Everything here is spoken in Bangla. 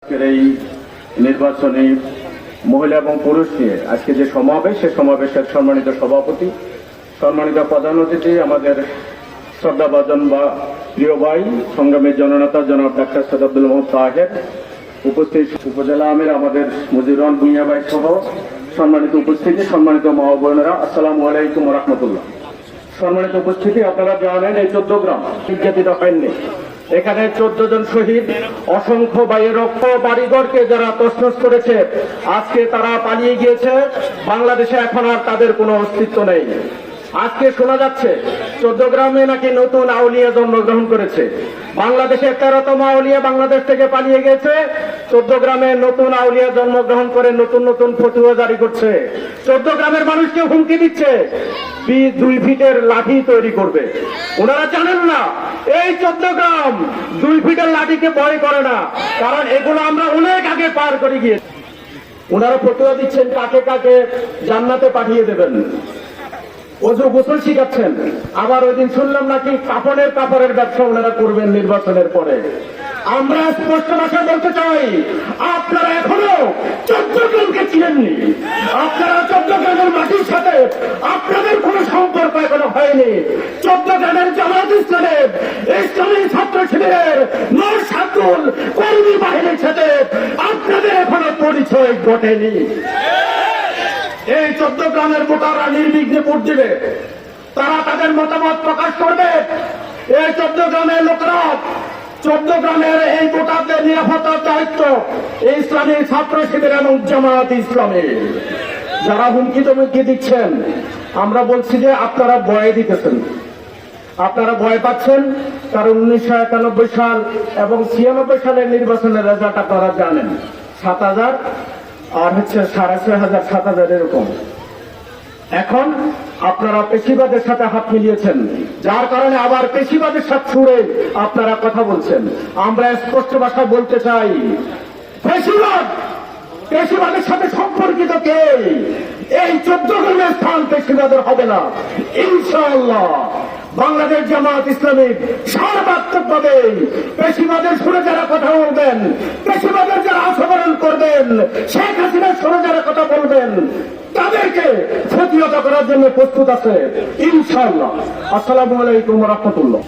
আজকের এই নির্বাচনী মহিলা এবং পুরুষ নিয়ে আজকে যে সমাবেশ, সে সমাবেশের সম্মানিত সভাপতি, সম্মানিত প্রধান অতিথি, আমাদের শ্রদ্ধাভাজন বা প্রিয় ভাই সংগ্রামী জননেতা জনাব ডাক্তার সৈয়দ আব্দুল মোহাম্মদ সাহেব, উপস্থিত উপজেলা আমির আমাদের মুজিবুর রহমান ভূঁইয়া ভাই সহ সম্মানিত উপস্থিতি, সম্মানিত মা ও বোনেরা, আসসালামু আলাইকুম ওয়া রাহমাতুল্লাহ। সম্মানিত উপস্থিতি, আপনারা জানেন এই 14 গ্রাম নির্যাতিত হয়নি। এখানে 14 জন শহীদ, অসংখ্য ভাইয়ের রক্ত, বাড়িঘরকে যারা তছনছ করেছে, আজকে তারা পালিয়ে গিয়েছে। বাংলাদেশে এখন আর তাদের কোনো অস্তিত্ব নেই। আজকে শোনা যাচ্ছে 14 গ্রামে নাকি নতুন আউলিয়া জন্মগ্রহণ করেছে। বাংলাদেশে 13তম আউলিয়া বাংলাদেশ থেকে পালিয়ে গেছে। 14 গ্রামে নতুন আউলিয়া জন্মগ্রহণ করে নতুন নতুন ফতুয়া জারি করছে। 14 গ্রামের মানুষকে হুমকি দিচ্ছে 2 ফিটের লাঠি তৈরি করবে। ওনারা জানেন না এই 14 গ্রাম 2 ফিটের লাঠিকে ভয় করে না, কারণ এগুলো আমরা অনেক আগে পার করে গিয়েছি। ওনারা ফতুয়া দিচ্ছেন কাকে কাকে জান্নাতে পাঠিয়ে দেবেন, ওযু গোসল শিখাচ্ছেন। আবার ওই দিন শুনলাম নাকি কাপড়ের ব্যবসা ওনারা করবেন নির্বাচনের পরে। আমরা স্পষ্ট ভাষায় বলতে চাই, আপনারা এখনো 14 গ্রামকে চিনেননি। আপনারা 14 গ্রামের মাটির সাথে আপনাদের কোনো সম্পর্ক এখনো হয়নি। 14 গ্রামের জামায়াত ইসলামের ইসলামী ছাত্র শিবিরের নরসাদুল কর্মী বাহিনীর সাথে আপনাদের এখনো পরিচয় ঘটেনি। এই 14 গ্রামের ভোটাররা নির্বিঘ্নে ভোট দিবে, তারা তাদের মতামত প্রকাশ করবে। এই 14 গ্রামের লোকরা, 14 গ্রামের এই ভোটারদের নিরাপত্তার দায়িত্ব ইসলামী ছাত্র শিবির এবং জামায়াত ইসলামী। যারা হুমকি তমকি দিচ্ছেন, আমরা বলছি যে আপনারা ভয় দিতেছেন, আপনারা ভয় পাচ্ছেন। কারণ 1991 সাল এবং 96 সালের নির্বাচনের রেজাল্ট আপনারা জানেন, 7,000 আর 6,500 7,000 এরকম। এখন আপনারা পেশিবাদের সাথে হাত মিলিয়েছেন, যার কারণে আবার পেশিবাদের সাথে ছুড়ে আপনারা কথা বলছেন। আমরা স্পষ্ট ভাষায় বলতে চাই, পেশিবাদের সাথে সম্পর্কিত কে? এই 14 গ্রামের স্থান পেশিবাদের হবে না ইনশাআল্লাহ। বাংলাদেশ জামায়াত ইসলামী সর্বাত্মকভাবে পেশিবাদের সুরে যারা কথা বলবেন, পেশিবাদের যারা আচরণ করবেন, শেখ হাসিনার সুরে যারা কথা বলবেন, তাদেরকে প্রতিহত করার জন্য প্রস্তুত আছে ইনশাআল্লাহ। আসসালামু আলাইকুম ওয়া রাহমাতুল্লাহ।